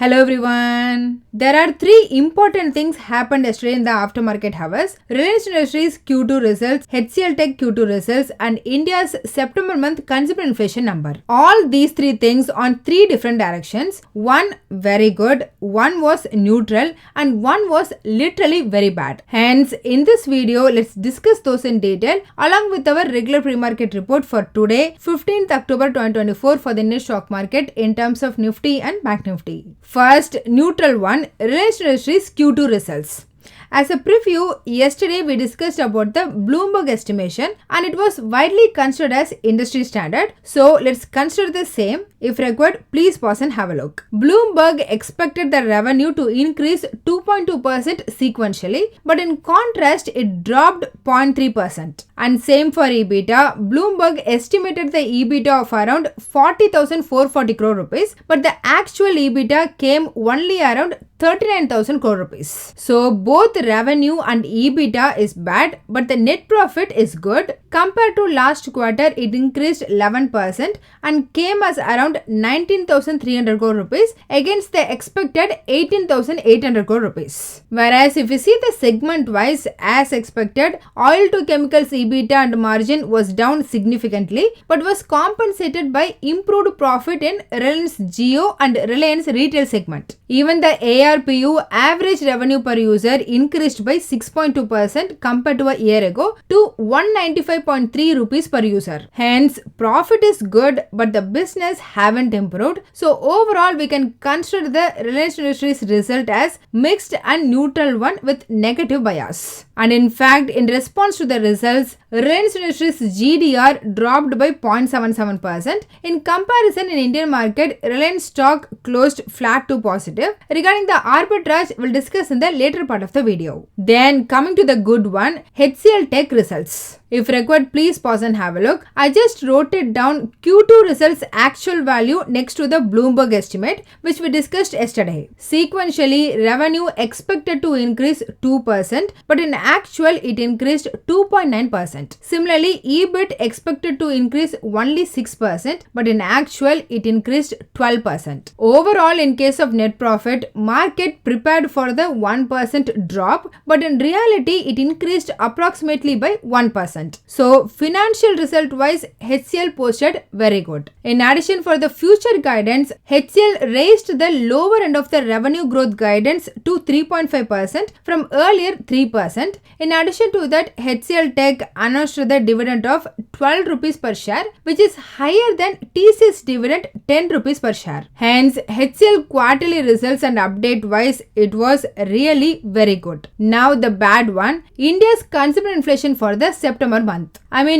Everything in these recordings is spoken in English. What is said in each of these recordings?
Hello everyone. There are three important things happened yesterday in the aftermarket hours. Reliance Industries Q2 results, HCL Tech Q2 results and India's September month consumer inflation number. All these three things on three different directions. One very good, one was neutral and one was literally very bad. Hence, in this video, let's discuss those in detail along with our regular pre-market report for today, 15th October 2024 for the Indian stock market in terms of Nifty and Bank Nifty. First, neutral one, Reliance Industries Q2 results. As a preview, yesterday we discussed about the Bloomberg estimation and it was widely considered as industry standard. So let's consider the same. If required, please pause and have a look. Bloomberg expected the revenue to increase 2.2% sequentially, but in contrast, it dropped 0.3%. And same for EBITDA. Bloomberg estimated the EBITDA of around 40,440 crore rupees, but the actual EBITDA came only around 39,000 crore rupees. So both revenue and EBITDA is bad, but the net profit is good. Compared to last quarter, it increased 11% and came as around 19,300 crore rupees against the expected 18,800 crore rupees. Whereas if you see the segment wise, as expected, oil to chemicals EBITDA and margin was down significantly, but was compensated by improved profit in Reliance Jio and Reliance retail segment. Even the ARPU, average revenue per user, increased by 6.2% compared to a year ago to 195.3 rupees per user. Hence, profit is good, but the business haven't improved. So overall, we can consider the Reliance Industries result as mixed and neutral one with negative bias. And in fact, in response to the results, Reliance Industries GDR dropped by 0.77%. In comparison, in Indian market, Reliance stock closed flat to positive. Regarding the arbitrage, we'll discuss in the later part of the video. Then coming to the good one, HCL Tech results. If required, please pause and have a look. I just wrote it down Q2 results actual value next to the Bloomberg estimate, which we discussed yesterday. Sequentially, revenue expected to increase 2%, but in actual, it increased 2.9%. Similarly, EBIT expected to increase only 6%, but in actual, it increased 12%. Overall, in case of net profit, market prepared for the 1% drop, but in reality, it increased approximately by 1%. So, financial result wise, HCL posted very good. In addition, for the future guidance, HCL raised the lower end of the revenue growth guidance to 3.5% from earlier 3%. In addition to that, HCL Tech announced the dividend of 12 rupees per share, which is higher than TCS dividend 10 rupees per share. Hence, HCL quarterly results and update wise, it was really very good. Now the bad one, India's consumer inflation for the September month.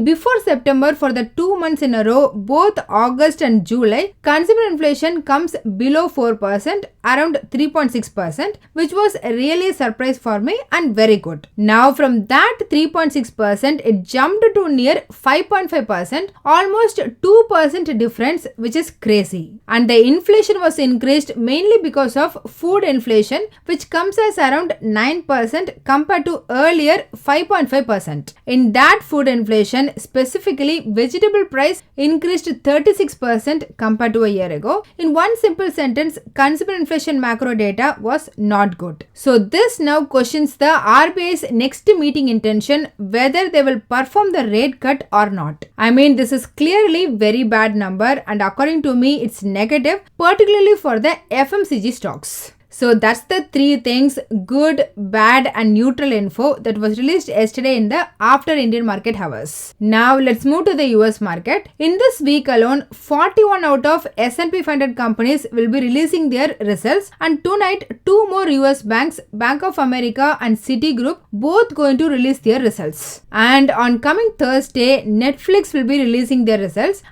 Before September, for the 2 months in a row, both August and July, consumer inflation comes below 4%, around 3.6%, which was really a surprise for me and very good. Now from that 3.6%, it jumped to near 5.5%, almost 2% difference, which is crazy. And the inflation was increased mainly because of food inflation, which comes as around 9% compared to earlier 5.5%. In that food inflation, specifically vegetable price increased 36% compared to a year ago. In one simple sentence, consumer inflation macro data was not good. So this now questions the RBI's next meeting intention, whether they will perform the rate cut or not. This is clearly very bad number and according to me, it's negative, particularly for the FMCG stocks. So that's the three things, good, bad and neutral info that was released yesterday in the after Indian market hours. Now let's move to the US market. In this week alone, 41 out of S&P 500 companies will be releasing their results and tonight 2 more US banks, Bank of America and Citigroup, both going to release their results. And on coming Thursday, Netflix will be releasing their results.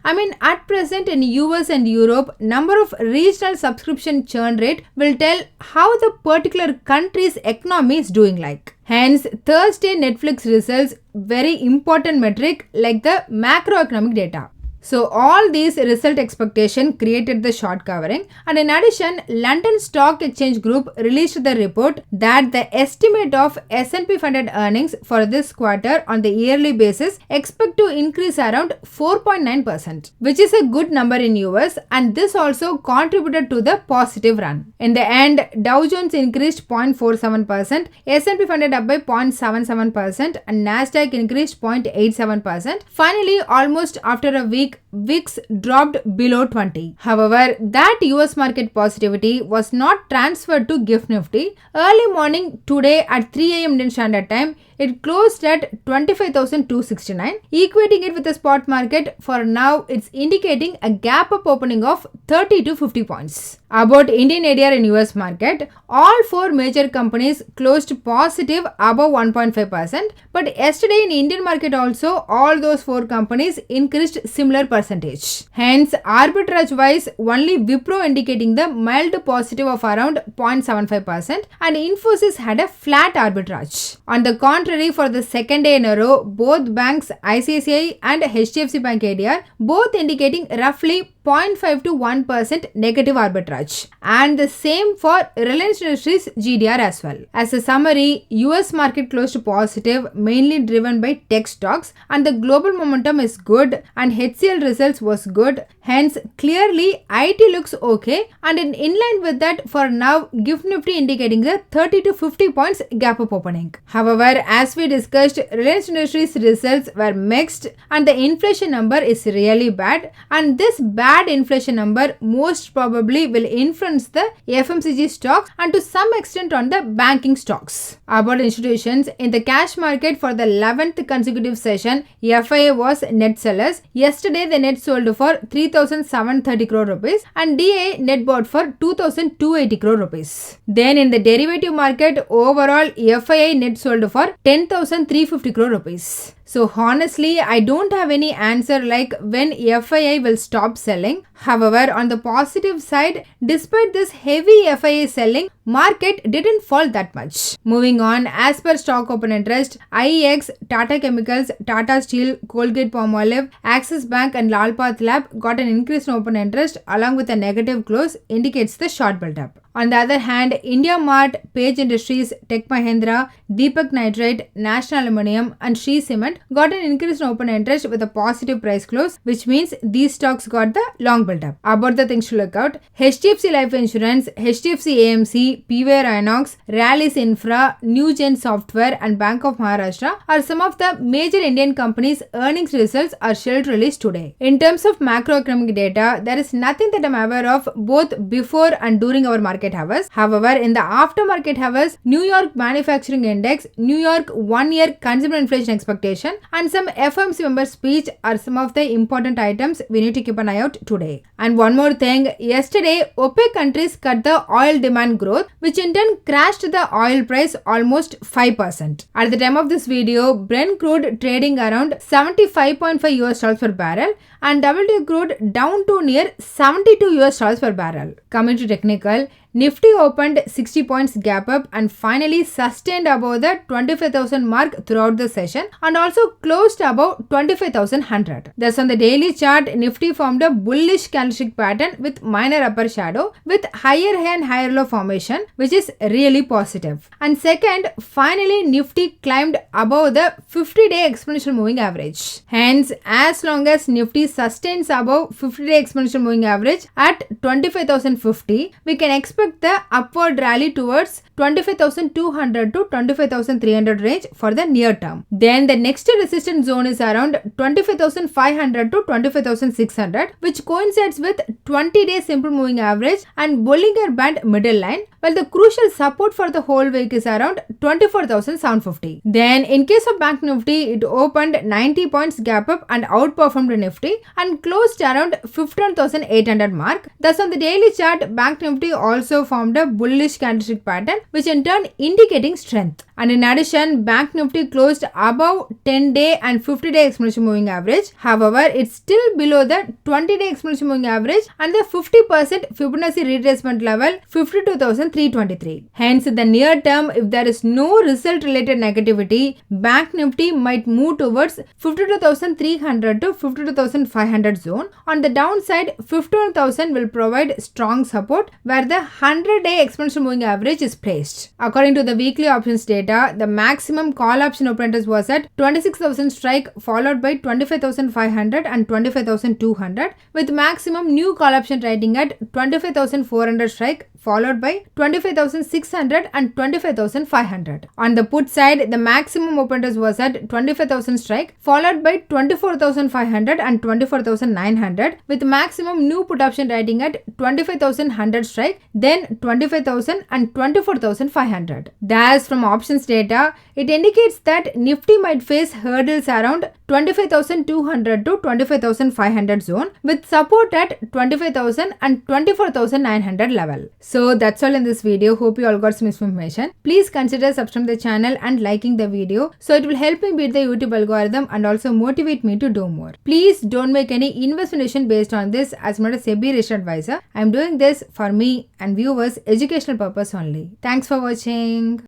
At present in US and Europe, number of regional subscription churn rate will tell how the particular country's economy is doing like. Hence, Thursday Netflix results very important metric like the macroeconomic data. So all these result expectation created the short covering, and in addition, London Stock Exchange Group released the report that the estimate of S&P funded earnings for this quarter on the yearly basis expect to increase around 4.9%, which is a good number in US, and this also contributed to the positive run. In the end, Dow Jones increased 0.47%, S&P funded up by 0.77%, and Nasdaq increased 0.87%. Finally, almost after a week, VIX dropped below 20. However, that US market positivity was not transferred to GIFT Nifty. Early morning today at 3 a.m. Indian Standard Time, it closed at 25,269, equating it with the spot market. For now, it's indicating a gap up opening of 30 to 50 points. About Indian ADR in US market, all four major companies closed positive above 1.5%, but yesterday in Indian market also, all those four companies increased similar percentage. Hence, arbitrage wise, only Wipro indicating the mild positive of around 0.75%, and Infosys had a flat arbitrage. On the contrary, for the second day in a row, both banks ICICI and HDFC Bank ADR both indicating roughly 0.5 to 1% negative arbitrage, and the same for Reliance Industries GDR as well. As a summary, US market closed positive, mainly driven by tech stocks, and the global momentum is good, and HCL results was good. Hence, clearly IT looks okay, and in line with that, for now, GIFT Nifty indicating the 30 to 50 points gap up opening. However, as we discussed, Reliance Industries results were mixed, and the inflation number is really bad, and this bad inflation number most probably will influence the FMCG stocks and to some extent on the banking stocks. About institutions, in the cash market for the 11th consecutive session, FIA was net sellers. Yesterday, the net sold for 3,730 crore rupees and DA net bought for 2,280 crore rupees. Then in the derivative market, overall FIA net sold for 10,350 crore rupees. So honestly, I don't have any answer like when FII will stop selling. However, on the positive side, despite this heavy FII selling, market didn't fall that much. Moving on, as per stock open interest, IEX, Tata Chemicals, Tata Steel, Colgate Palmolive, Axis Bank and Lalpath Lab got an increase in open interest along with a negative close, indicates the short build-up. On the other hand, India Mart, Page Industries, Tech Mahindra, Deepak Nitrite, National Aluminium and Shree Cement got an increase in open interest with a positive price close, which means these stocks got the long build-up. About the things to look out, HDFC Life Insurance, HDFC AMC, PVR Inox, Rallis Infra, Newgen Software and Bank of Maharashtra are some of the major Indian companies' earnings results are scheduled released today. In terms of macroeconomic data, there is nothing that I'm aware of both before and during our market hours. However, in the aftermarket hours, New York Manufacturing Index, New York 1-year consumer inflation expectation and some FOMC member speech are some of the important items we need to keep an eye out today. And one more thing, yesterday OPEC countries cut the oil demand growth, which in turn crashed the oil price almost 5%. At the time of this video, Brent crude trading around $75.5 per barrel and WTI crude down to near $72 per barrel. Coming to technical, Nifty opened 60 points gap up and finally sustained above the 25,000 mark throughout the session and also closed above 25,100. Thus on the daily chart, Nifty formed a bullish candlestick pattern with minor upper shadow with higher high and higher low formation, which is really positive. And second, finally Nifty climbed above the 50-day exponential moving average. Hence, as long as Nifty sustains above 50-day exponential moving average at 25,050, we can expect the upward rally towards 25,200 to 25,300 range for the near term. Then the next resistance zone is around 25,500 to 25,600, which coincides with 20-day simple moving average and Bollinger Band middle line, while the crucial support for the whole week is around 24,750. Then in case of Bank Nifty, it opened 90 points gap up and outperformed Nifty and closed around 15,800 mark. Thus on the daily chart, Bank Nifty also formed a bullish candlestick pattern, which in turn indicating strength. And in addition, Bank Nifty closed above 10-day and 50-day exponential moving average. However, it's still below the 20-day exponential moving average and the 50% Fibonacci retracement level 52,323. Hence, in the near term, if there is no result related negativity, Bank Nifty might move towards 52,300 to 52,500 zone. On the downside, 51,000 will provide strong support where the 100-day exponential moving average is placed. According to the weekly options data, the maximum call option open interest was at 26,000 strike followed by 25,500 and 25,200 with maximum new call option trading at 25,400 strike followed by 25,600 and 25,500. On the put side, the maximum open interest was at 25,000 strike followed by 24,500 and 24,900 with maximum new put option trading at 25,100 strike, then 25,000 and 24,500. Thus, from options data, it indicates that Nifty might face hurdles around 25,200 to 25,500 zone with support at 25,000 and 24,900 level. So that's all in this video. Hope you all got some information. Please consider subscribing to the channel and liking the video so it will help me beat the YouTube algorithm and also motivate me to do more. Please don't make any investment decision based on this as I'm not a SEBI registered advisor. I'm doing this for me and viewers educational purpose only. Thanks for watching.